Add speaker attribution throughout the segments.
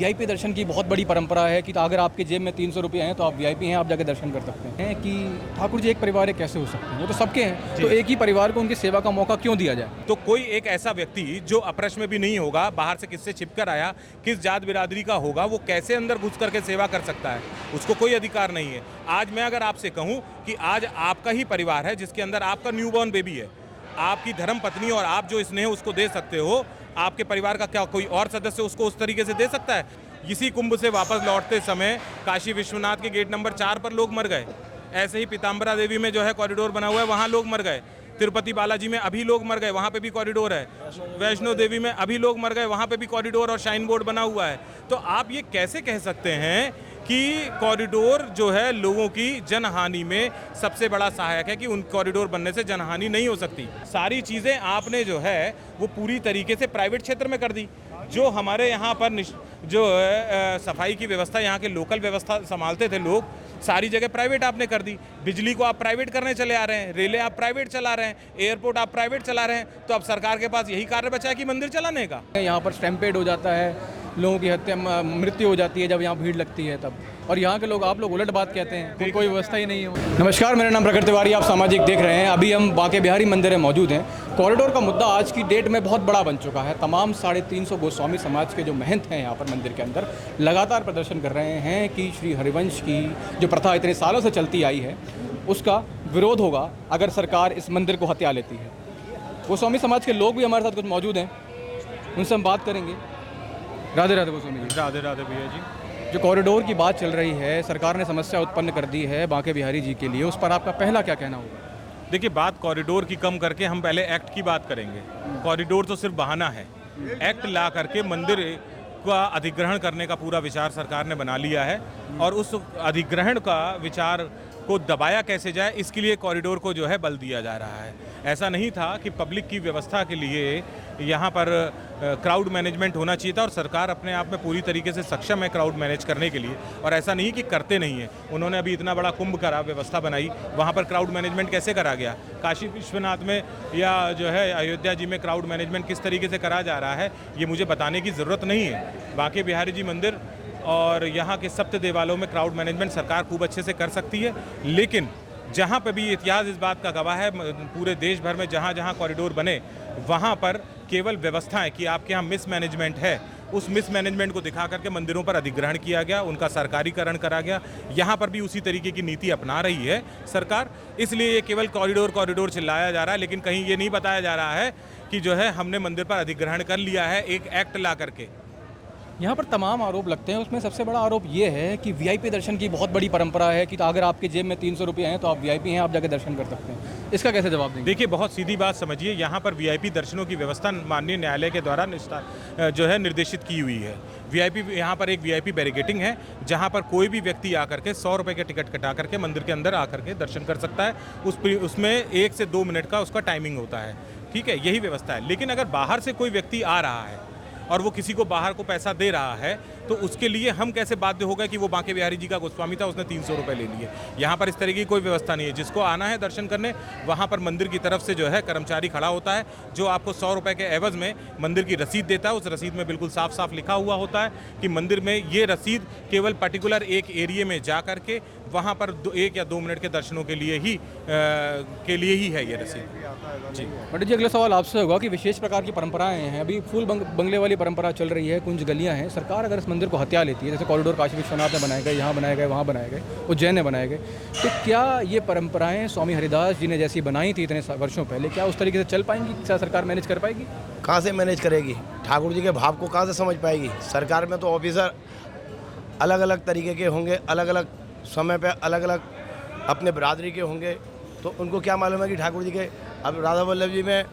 Speaker 1: VIP दर्शन की बहुत बड़ी परंपरा है कि अगर आपके जेब में 300 रुपये हैं तो आप वीआईपी हैं, आप जाके दर्शन कर सकते हैं। कि ठाकुर जी एक परिवार है, कैसे हो सकते हैं? वो तो सबके हैं, तो एक ही परिवार को उनकी सेवा का मौका क्यों दिया जाए?
Speaker 2: तो कोई एक ऐसा व्यक्ति जो अप्रश में भी नहीं होगा, बाहर से किससे छिपकर आया, किस जात बिरादरी का होगा, वो कैसे अंदर घुस करके सेवा कर सकता है? उसको कोई अधिकार नहीं है। आज मैं अगर आपसे कहूँ कि आज आपका ही परिवार है जिसके अंदर आपका न्यूबॉर्न बेबी है, आपकी धर्म पत्नी और आप जो स्नेह उसको दे सकते हो, आपके परिवार का क्या कोई और सदस्य उसको उस तरीके से दे सकता है? इसी कुंभ से वापस लौटते समय काशी विश्वनाथ के गेट नंबर 4 पर लोग मर गए। ऐसे ही पीताम्बरा देवी में जो है कॉरिडोर बना हुआ है, वहाँ लोग मर गए। तिरुपति बालाजी में अभी लोग मर गए, वहाँ पे भी कॉरिडोर है। वैष्णो देवी में अभी लोग मर गए, वहाँ पे भी कॉरिडोर और शाइन बोर्ड बना हुआ है। तो आप ये कैसे कह सकते हैं कि कॉरिडोर जो है लोगों की जनहानि में सबसे बड़ा सहायक है, कि उन कॉरिडोर बनने से जनहानि नहीं हो सकती? सारी चीज़ें आपने जो है वो पूरी तरीके से प्राइवेट क्षेत्र में कर दी। जो हमारे यहाँ पर जो सफाई की व्यवस्था, यहाँ के लोकल व्यवस्था संभालते थे लोग, सारी जगह प्राइवेट आपने कर दी। बिजली को आप प्राइवेट करने चले आ रहे हैं, रेलें आप प्राइवेट चला रहे हैं, एयरपोर्ट आप प्राइवेट चला रहे हैं। तो अब सरकार के पास यही कार्य बचा है कि मंदिर चलाने का।
Speaker 1: यहाँ पर स्टैम्पेड हो जाता है, लोगों की हत्या, मृत्यु हो जाती है जब यहाँ भीड़ लगती है तब, और यहाँ के लोग, आप लोग उलट बात कहते हैं, कोई व्यवस्था ही नहीं है। नमस्कार, मेरा नाम प्रकृति तिवारी, आप सामाजिक देख रहे हैं। अभी हम बांके बिहारी मंदिर में मौजूद हैं। कॉरिडोर का मुद्दा आज की डेट में बहुत बड़ा बन चुका है। तमाम 350 गोस्वामी समाज के जो महंत हैं यहाँ पर मंदिर के अंदर लगातार प्रदर्शन कर रहे हैं कि श्री हरिवंश की जो प्रथा इतने सालों से चलती आई है उसका विरोध होगा अगर सरकार इस मंदिर को हत्या लेती है। गोस्वामी समाज के लोग भी हमारे साथ कुछ मौजूद हैं, उनसे हम बात करेंगे। राधे राधे गोस्वामी जी।
Speaker 2: राधे राधे भैया जी।
Speaker 1: जो कॉरिडोर की बात चल रही है, सरकार ने समस्या उत्पन्न कर दी है बांके बिहारी जी के लिए, उस पर आपका पहला क्या कहना होगा?
Speaker 2: देखिए, बात कॉरिडोर की कम करके हम पहले एक्ट की बात करेंगे। कॉरिडोर तो सिर्फ बहाना है। एक्ट ला करके मंदिर का अधिग्रहण करने का पूरा विचार सरकार ने बना लिया है, और उस अधिग्रहण का विचार को दबाया कैसे जाए, इसके लिए कॉरिडोर को जो है बल दिया जा रहा है। ऐसा नहीं था कि पब्लिक की व्यवस्था के लिए यहाँ पर क्राउड मैनेजमेंट होना चाहिए था, और सरकार अपने आप में पूरी तरीके से सक्षम है क्राउड मैनेज करने के लिए, और ऐसा नहीं कि करते नहीं है। उन्होंने अभी इतना बड़ा कुंभ करा, व्यवस्था बनाई, वहाँ पर क्राउड मैनेजमेंट कैसे करा गया? काशी विश्वनाथ में या जो है अयोध्या जी में क्राउड मैनेजमेंट किस तरीके से करा जा रहा है, ये मुझे बताने की ज़रूरत नहीं है। बांके बिहारी जी मंदिर और यहाँ के सप्त देवालयों में क्राउड मैनेजमेंट सरकार खूब अच्छे से कर सकती है, लेकिन जहाँ पर भी इतिहास इस बात का गवाह है, पूरे देश भर में जहाँ जहाँ कॉरिडोर बने वहाँ पर केवल व्यवस्थाएं कि आपके यहाँ मिसमैनेजमेंट है, उस मिसमैनेजमेंट को दिखा करके मंदिरों पर अधिग्रहण किया गया, उनका सरकारीकरण करा गया। यहाँ पर भी उसी तरीके की नीति अपना रही है सरकार, इसलिए ये केवल कॉरिडोर चिल्लाया जा रहा है, लेकिन कहीं ये नहीं बताया जा रहा है कि जो है हमने मंदिर पर अधिग्रहण कर लिया है एक एक्ट ला करके।
Speaker 1: यहाँ पर तमाम आरोप लगते हैं, उसमें सबसे बड़ा आरोप ये है कि वीआईपी दर्शन की बहुत बड़ी परंपरा है कि अगर आपके जेब में 300 रुपये हैं तो आप वीआईपी हैं, आप जाके दर्शन कर सकते हैं। इसका कैसे जवाब देंगे?
Speaker 2: देखिए, बहुत सीधी बात समझिए, यहाँ पर वीआईपी दर्शनों की व्यवस्था माननीय न्यायालय के द्वारा जो है निर्देशित की हुई है। वीआईपी, यहाँ पर एक वीआईपी बैरिकेटिंग है जहाँ पर कोई भी व्यक्ति आकर के 100 रुपये के टिकट कटा करके मंदिर के अंदर आकर के दर्शन कर सकता है। उसमें 1 से 2 मिनट का उसका टाइमिंग होता है, ठीक है, यही व्यवस्था है। लेकिन अगर बाहर से कोई व्यक्ति आ रहा है और वो किसी को बाहर को पैसा दे रहा है, तो उसके लिए हम कैसे बाध्य होगा कि वो बांके बिहारी जी का गोस्वामी था, उसने 300 रुपये ले लिए? यहाँ पर इस तरीके की कोई व्यवस्था नहीं है। जिसको आना है दर्शन करने, वहाँ पर मंदिर की तरफ से जो है कर्मचारी खड़ा होता है, जो आपको 100 रुपये के एवज में मंदिर की रसीद देता है। उस रसीद में बिल्कुल साफ साफ लिखा हुआ होता है कि मंदिर में ये रसीद केवल पर्टिकुलर एक एरिया में जा करके वहाँ पर 1 या 2 मिनट के दर्शनों के लिए ही है ये रसीद। जी
Speaker 1: पंडित जी, अगला सवाल आपसे होगा कि विशेष प्रकार की परंपराएं हैं, अभी फूल बंगले वाली परंपरा चल रही है, कुंज गलियां हैं। सरकार अगर इस मंदिर को हत्या लेती है, जैसे कॉरिडोर काशी विश्वनाथ में बनाए गए, यहाँ बनाए गए, वहाँ बनाए गए, उज्जैन में बनाए गए, तो क्या ये परंपराएं स्वामी हरिदास जी ने जैसी बनाई थी इतने वर्षों पहले, क्या उस तरीके से चल पाएंगी? क्या सरकार मैनेज कर पाएगी?
Speaker 3: कहाँ से मैनेज करेगी? ठाकुर जी के भाव को कहाँ से समझ पाएगी? सरकार में तो ऑफिसर अलग अलग तरीके के होंगे, अलग अलग समय पे अलग अलग अपने बिरादरी के होंगे, तो उनको क्या मालूम है कि ठाकुर जी के, अब राधा वल्लभ जी में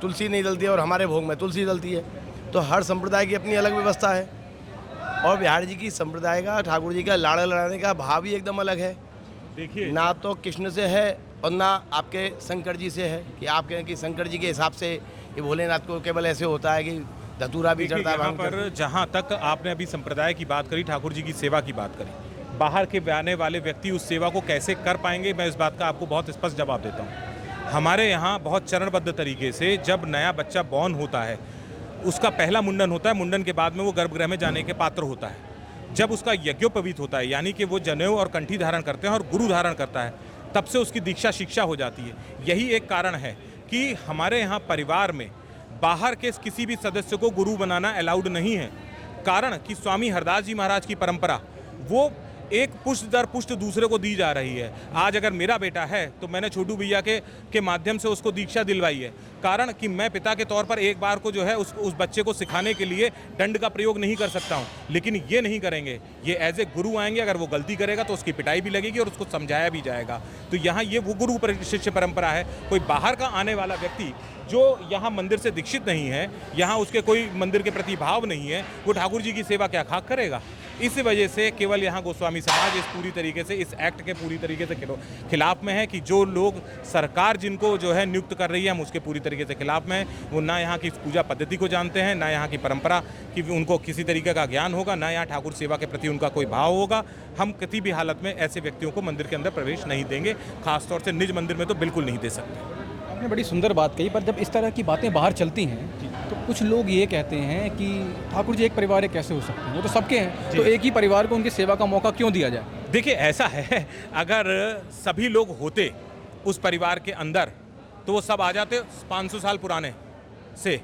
Speaker 3: तुलसी नहीं डलती है और हमारे भोग में तुलसी डलती है। तो हर संप्रदाय की अपनी अलग व्यवस्था है, और बिहारी जी की संप्रदाय का, ठाकुर जी का लाड़ा लड़ाने का भाव ही एकदम अलग है।
Speaker 2: देखिए,
Speaker 3: ना तो कृष्ण से है और ना आपके शंकर जी से है कि आप कहें कि शंकर जी के हिसाब से ये भोलेनाथ को केवल ऐसे होता है कि धतूरा भी चढ़ता है।
Speaker 2: यहाँ पर जहाँ तक आपने अभी संप्रदाय की बात करी, ठाकुर जी की सेवा की बात करी, बाहर के आने वाले व्यक्ति उस सेवा को कैसे कर पाएंगे, मैं इस बात का आपको बहुत स्पष्ट जवाब देता हूँ। हमारे यहाँ बहुत चरणबद्ध तरीके से जब नया बच्चा बॉर्न होता है, उसका पहला मुंडन होता है, मुंडन के बाद में वो गर्भगृह में जाने के पात्र होता है। जब उसका यज्ञोपवीत होता है, यानी कि वो जनेऊ और कंठी धारण करते हैं और गुरु धारण करता है, तब से उसकी दीक्षा शिक्षा हो जाती है। यही एक कारण है कि हमारे यहाँ परिवार में बाहर के किसी भी सदस्य को गुरु बनाना अलाउड नहीं है। कारण कि स्वामी हरदास जी महाराज की परंपरा वो एक पुष्ट दर पुष्ट दूसरे को दी जा रही है। आज अगर मेरा बेटा है तो मैंने छोटू भैया के माध्यम से उसको दीक्षा दिलवाई है। कारण कि मैं पिता के तौर पर एक बार को जो है उस बच्चे को सिखाने के लिए दंड का प्रयोग नहीं कर सकता हूं, लेकिन ये नहीं करेंगे। ये एज ए गुरु आएंगे, अगर वो गलती करेगा तो उसकी पिटाई भी लगेगी और उसको समझाया भी जाएगा। तो यहाँ ये वो गुरु शिष्य परंपरा है। कोई बाहर का आने वाला व्यक्ति जो यहाँ मंदिर से दीक्षित नहीं है, यहाँ उसके कोई मंदिर के प्रति भाव नहीं है, वो ठाकुर जी की सेवा क्या खाक करेगा? इस वजह से केवल यहाँ गोस्वामी समाज इस पूरी तरीके से इस एक्ट के पूरी तरीके से खिलाफ में है कि जो लोग सरकार जिनको जो है नियुक्त कर रही है, हम उसके पूरी तरीके से खिलाफ में हैं। वो ना यहाँ की पूजा पद्धति को जानते हैं, ना यहाँ की परंपरा कि उनको किसी तरीके का ज्ञान होगा, ना यहाँ ठाकुर सेवा के प्रति उनका कोई भाव होगा। हम किसी भी हालत में ऐसे व्यक्तियों को मंदिर के अंदर प्रवेश नहीं देंगे, खासतौर से निज मंदिर में तो बिल्कुल नहीं दे सकते।
Speaker 1: आपने बड़ी सुंदर बात कही, पर जब इस तरह की बातें बाहर चलती हैं तो कुछ लोग ये कहते हैं कि ठाकुर जी एक परिवार है, कैसे हो सकते हैं? वो तो सबके हैं, तो एक ही परिवार को उनकी सेवा का मौका क्यों दिया जाए?
Speaker 2: देखिए, ऐसा है, अगर सभी लोग होते उस परिवार के अंदर तो वो सब आ जाते 500 साल पुराने से,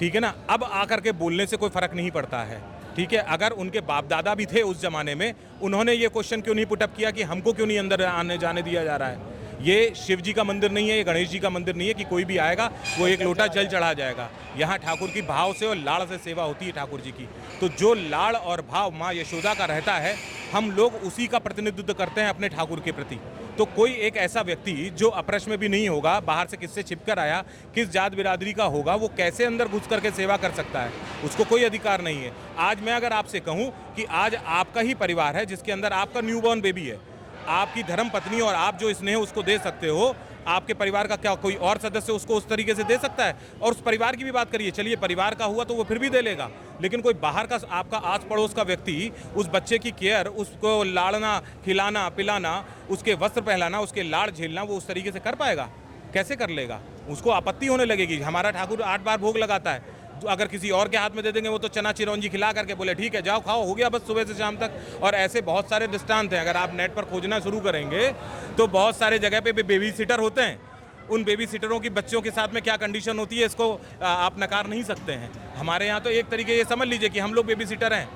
Speaker 2: ठीक है ना। अब आकर के बोलने से कोई फर्क नहीं पड़ता है, ठीक है। अगर उनके बाप दादा भी थे उस जमाने में, उन्होंने ये क्वेश्चन क्यों नहीं पुटअप किया कि हमको क्यों नहीं अंदर आने जाने दिया जा रहा है? ये शिव जी का मंदिर नहीं है, ये गणेश जी का मंदिर नहीं है कि कोई भी आएगा वो एक लोटा जल चढ़ा जाएगा। यहाँ ठाकुर की भाव से और लाड़ से सेवा होती है ठाकुर जी की। तो जो लाड़ और भाव माँ यशोदा का रहता है, हम लोग उसी का प्रतिनिधित्व करते हैं अपने ठाकुर के प्रति। तो कोई एक ऐसा व्यक्ति जो अप्रश में भी नहीं होगा, बाहर से किससे छिपकर आया, किस जात बिरादरी का होगा, वो कैसे अंदर घुस करके सेवा कर सकता है? उसको कोई अधिकार नहीं है। आज मैं अगर आपसे कहूँ कि आज आपका ही परिवार है जिसके अंदर आपका न्यूबॉर्न बेबी है, आपकी धर्म पत्नी और आप जो स्नेह उसको दे सकते हो, आपके परिवार का क्या कोई और सदस्य उसको उस तरीके से दे सकता है? और उस परिवार की भी बात करिए, चलिए परिवार का हुआ तो वो फिर भी दे लेगा, लेकिन कोई बाहर का आपका आस पड़ोस का व्यक्ति उस बच्चे की केयर, उसको लाड़ना, खिलाना, पिलाना, उसके वस्त्र पहनाना, उसके लाड़ झेलना, वो उस तरीके से कर पाएगा? कैसे कर लेगा? उसको आपत्ति होने लगेगी। हमारा ठाकुर 8 बार भोग लगाता है, अगर किसी और के हाथ में दे देंगे वो तो चना चिरौंजी खिला करके बोले ठीक है जाओ खाओ, हो गया बस सुबह से शाम तक। और ऐसे बहुत सारे दृष्टांत हैं, अगर आप नेट पर खोजना शुरू करेंगे तो बहुत सारे जगह पे बेबी सिटर होते हैं। उन बेबी सिटरों की बच्चों के साथ में क्या कंडीशन होती है, इसको आप नकार नहीं सकते हैं। हमारे यहाँ तो एक तरीके ये समझ लीजिए कि हम लोग बेबी सिटर हैं,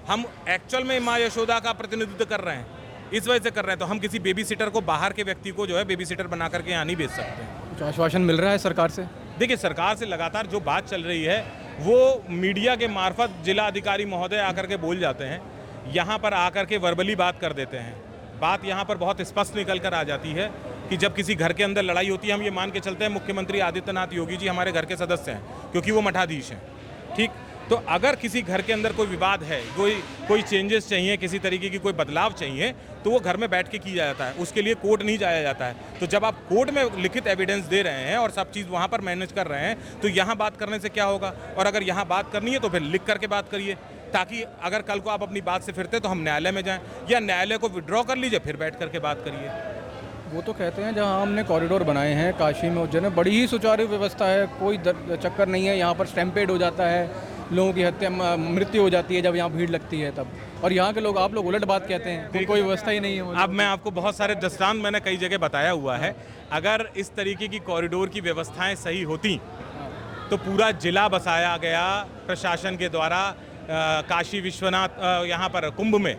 Speaker 2: हम एक्चुअल में माँ यशोदा का प्रतिनिधित्व कर रहे हैं, इस वजह से कर रहे हैं। तो हम किसी बेबी सिटर को, बाहर के व्यक्ति को जो है बेबी सिटर बना करके यहाँ नहीं भेज सकते।
Speaker 1: कुछ आश्वासन मिल रहा है सरकार से?
Speaker 2: देखिए, सरकार से लगातार जो बात चल रही है वो मीडिया के मार्फत जिला अधिकारी महोदय आकर के बोल जाते हैं, यहाँ पर आकर के वर्बली बात कर देते हैं। बात यहाँ पर बहुत स्पष्ट निकल कर आ जाती है कि जब किसी घर के अंदर लड़ाई होती है, हम ये मान के चलते हैं मुख्यमंत्री आदित्यनाथ योगी जी हमारे घर के सदस्य हैं क्योंकि वो मठाधीश हैं, ठीक। तो अगर किसी घर के अंदर कोई विवाद है, कोई चेंजेस चाहिए, किसी तरीके की कोई बदलाव चाहिए, तो वो घर में बैठ के किया जाता है, उसके लिए कोर्ट नहीं जाया जाता है। तो जब आप कोर्ट में लिखित एविडेंस दे रहे हैं और सब चीज़ वहाँ पर मैनेज कर रहे हैं, तो यहाँ बात करने से क्या होगा? और अगर यहाँ बात करनी है तो फिर लिख करके बात करिए, ताकि अगर कल को आप अपनी बात से फिरते तो हम न्यायालय में जाएं, या न्यायालय को विड्रॉ कर लीजिए, फिर बैठ करके बात करिए।
Speaker 1: वो तो कहते हैं जहाँ हमने कॉरिडोर बनाए हैं काशी में, उज्जैन में, बड़ी ही सुचारू व्यवस्था है, कोई चक्कर नहीं है। यहाँ पर स्टैम्पेड हो जाता है, लोगों की हत्या, मृत्यु हो जाती है जब यहाँ भीड़ लगती है तब। और यहाँ के लोग, आप लोग उलट बात कहते हैं, कोई व्यवस्था ही नहीं है।
Speaker 2: अब मैं आपको बहुत सारे दृष्टांत मैंने कई जगह बताया हुआ है। अगर इस तरीके की कॉरिडोर की व्यवस्थाएं सही होती तो पूरा जिला बसाया गया प्रशासन के द्वारा काशी विश्वनाथ यहाँ पर कुंभ में,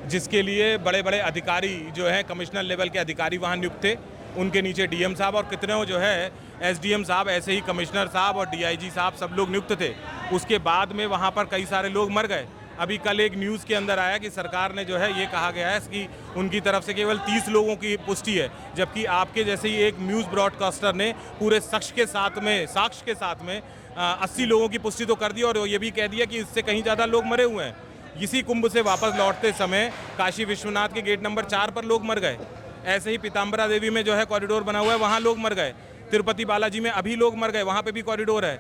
Speaker 2: जिसके लिए बड़े बड़े अधिकारी जो है कमिश्नर लेवल के अधिकारी वहाँ नियुक्त थे, उनके नीचे डीएम साहब और कितने जो है एसडीएम साहब, ऐसे ही कमिश्नर साहब और डीआईजी साहब, सब लोग नियुक्त थे। उसके बाद में वहाँ पर कई सारे लोग मर गए। अभी कल एक न्यूज़ के अंदर आया कि सरकार ने जो है ये कहा गया है कि उनकी तरफ से केवल 30 लोगों की पुष्टि है, जबकि आपके जैसे ही एक न्यूज़ ब्रॉडकास्टर ने पूरे साक्ष्य के साथ में 80 लोगों की पुष्टि तो कर दी और ये भी कह दिया कि इससे कहीं ज़्यादा लोग मरे हुए हैं। इसी कुंभ से वापस लौटते समय काशी विश्वनाथ के गेट नंबर 4 पर लोग मर गए। ऐसे ही पीताम्बरा देवी में जो है कॉरिडोर बना हुआ है, वहाँ लोग मर गए। तिरुपति बालाजी में अभी लोग मर गए, वहाँ पे भी कॉरिडोर है।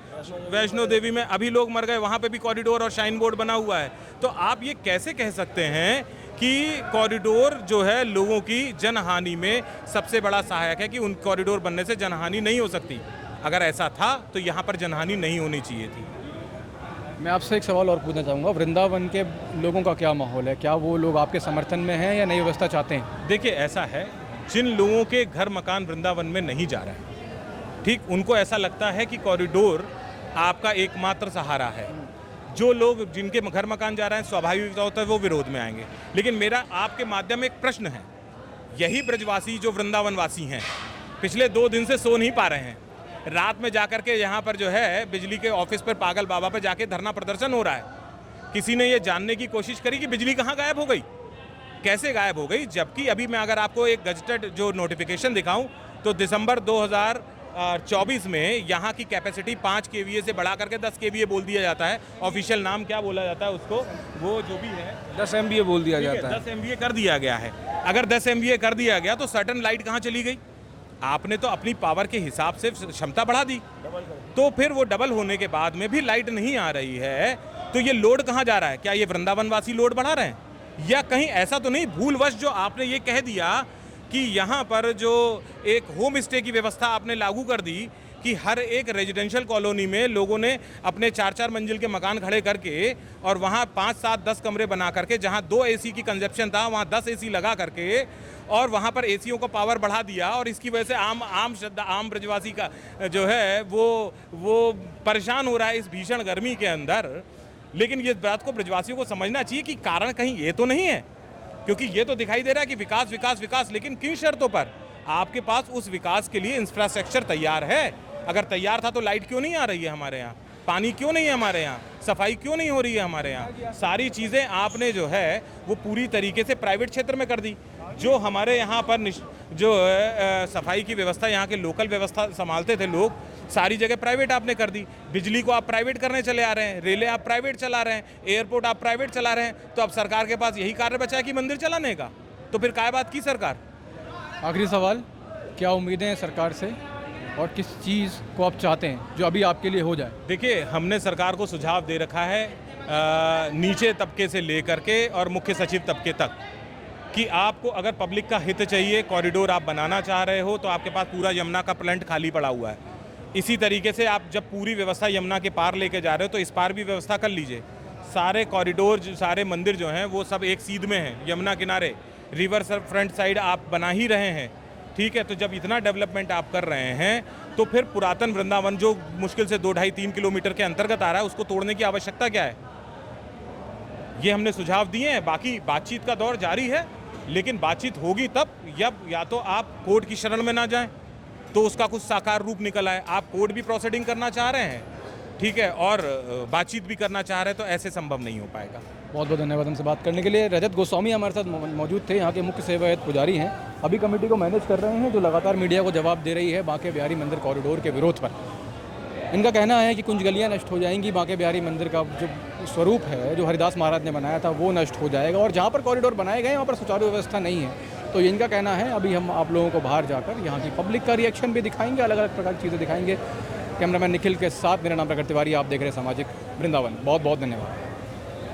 Speaker 2: वैष्णो देवी में अभी लोग मर गए, वहाँ पे भी कॉरिडोर और शाइन बोर्ड बना हुआ है। तो आप ये कैसे कह सकते हैं कि कॉरिडोर जो है लोगों की जनहानि में सबसे बड़ा सहायक है, कि उन कॉरिडोर बनने से जनहानि नहीं हो सकती? अगर ऐसा था तो यहाँ पर जनहानि नहीं होनी चाहिए थी।
Speaker 1: मैं आपसे एक सवाल और पूछना चाहूँगा, वृंदावन के लोगों का क्या माहौल है? क्या वो लोग आपके समर्थन में हैं या नई व्यवस्था चाहते हैं?
Speaker 2: देखिए ऐसा है, जिन लोगों के घर मकान वृंदावन में नहीं जा रहे हैं, ठीक, उनको ऐसा लगता है कि कॉरिडोर आपका एकमात्र सहारा है। जो लोग जिनके घर मकान जा रहे हैं, स्वाभाविक तौर पर वो विरोध में आएंगे। लेकिन मेरा आपके माध्यम में एक प्रश्न है, यही ब्रजवासी जो वृंदावन वासी हैं पिछले 2 दिन से सो नहीं पा रहे हैं, रात में जाकर के यहाँ पर जो है बिजली के ऑफिस पर पागल बाबा पे जाके धरना प्रदर्शन हो रहा है। किसी ने ये जानने की कोशिश करी कि बिजली कहाँ गायब हो गई, कैसे गायब हो गई? जबकि अभी मैं अगर आपको एक गजटेड जो नोटिफिकेशन दिखाऊं तो दिसंबर 2024 में यहाँ की कैपेसिटी 5 kVA से बढ़ा करके 10 kVA बोल दिया जाता है। ऑफिशियल नाम क्या बोला जाता है उसको, वो जो भी है
Speaker 1: 10 MVA बोल दिया जाता है।
Speaker 2: 10 MVA कर दिया गया है। अगर 10 MVA कर दिया गया तो सर्टन लाइट कहाँ चली गई? आपने तो अपनी पावर के हिसाब से क्षमता बढ़ा दी, तो फिर वो डबल होने के बाद में भी लाइट नहीं आ रही है, तो ये लोड कहाँ जा रहा है? क्या ये वृंदावन वासी लोड बढ़ा रहे हैं, या कहीं ऐसा तो नहीं भूलवश जो आपने ये कह दिया कि यहाँ पर जो एक होम स्टे की व्यवस्था आपने लागू कर दी कि हर एक रेजिडेंशियल कॉलोनी में लोगों ने अपने 4-4 मंजिल के मकान खड़े करके और वहाँ 5, 7, 10 कमरे बना करके, जहाँ 2 AC की कंजप्शन था वहाँ 10 AC लगा करके और वहाँ पर एसीओं का पावर बढ़ा दिया, और इसकी वजह से आम ब्रजवासी का जो है वो परेशान हो रहा है इस भीषण गर्मी के अंदर। लेकिन ये बात को ब्रजवासियों को समझना चाहिए कि कारण कहीं ये तो नहीं है, क्योंकि ये तो दिखाई दे रहा है कि विकास विकास विकास, लेकिन किन शर्तों पर? आपके पास उस विकास के लिए इंफ्रास्ट्रक्चर तैयार है? अगर तैयार था तो लाइट क्यों नहीं आ रही है हमारे यहाँ? पानी क्यों नहीं है हमारे यहाँ? सफाई क्यों नहीं हो रही है हमारे यहाँ? सारी चीज़ें आपने जो है वो पूरी तरीके से प्राइवेट क्षेत्र में कर दी। जो हमारे यहाँ पर जो सफाई की व्यवस्था, यहाँ के लोकल व्यवस्था संभालते थे लोग, सारी जगह प्राइवेट आपने कर दी। बिजली को आप प्राइवेट करने चले आ रहे हैं, रेलें आप प्राइवेट चला रहे हैं, एयरपोर्ट आप प्राइवेट चला रहे हैं। तो अब सरकार के पास यही कार्य बचा है कि मंदिर चलाने का, तो फिर काय बात की सरकार?
Speaker 1: आखिरी सवाल, क्या उम्मीदें हैं सरकार से और किस चीज़ को आप चाहते हैं जो अभी आपके लिए हो जाए?
Speaker 2: देखिए, हमने सरकार को सुझाव दे रखा है नीचे तबके से लेकर के और मुख्य सचिव तबके तक, कि आपको अगर पब्लिक का हित चाहिए, कॉरिडोर आप बनाना चाह रहे हो, तो आपके पास पूरा यमुना का प्लांट खाली पड़ा हुआ है। इसी तरीके से आप जब पूरी व्यवस्था यमुना के पार लेके जा रहे हो तो इस पार भी व्यवस्था कर लीजिए। सारे कॉरिडोर, सारे मंदिर जो हैं वो सब एक सीध में हैं, यमुना किनारे, रिवर फ्रंट साइड आप बना ही रहे हैं, ठीक है? तो जब इतना डेवलपमेंट आप कर रहे हैं तो फिर पुरातन वृंदावन जो मुश्किल से 2-2.5-3 किलोमीटर के अंतर्गत आ रहा है, उसको तोड़ने की आवश्यकता क्या है? ये हमने सुझाव दिए हैं। बाकी बातचीत का दौर जारी है, लेकिन बातचीत होगी तब जब या तो आप कोर्ट की शरण में ना जाएं तो उसका कुछ साकार रूप निकल आए। आप कोर्ट भी प्रोसीडिंग करना चाह रहे हैं, ठीक है, और बातचीत भी करना चाह रहे हैं, तो ऐसे संभव नहीं हो पाएगा।
Speaker 1: बहुत बहुत धन्यवाद हमसे बात करने के लिए। रजत गोस्वामी हमारे साथ मौजूद थे, यहाँ के मुख्य सेवायत पुजारी हैं, अभी कमेटी को मैनेज कर रहे हैं, जो लगातार मीडिया को जवाब दे रही है बांके बिहारी मंदिर कॉरिडोर के विरोध पर। इनका कहना है कि कुछ गलियाँ नष्ट हो जाएंगी, बांके बिहारी मंदिर का जो स्वरूप है, जो हरिदास महाराज ने बनाया था, वो नष्ट हो जाएगा, और जहाँ पर कॉरिडोर बनाए गए वहाँ पर सुचारू व्यवस्था नहीं है। तो इनका कहना है, अभी हम आप लोगों को बाहर जाकर यहाँ की पब्लिक का रिएक्शन भी दिखाएंगे, अलग अलग प्रकार की चीज़ें दिखाएंगे। कैमरामैन निखिल के साथ मेरा नाम प्रकट तिवारी, आप देख रहे हैं सामाजिक वृंदावन। बहुत बहुत धन्यवाद।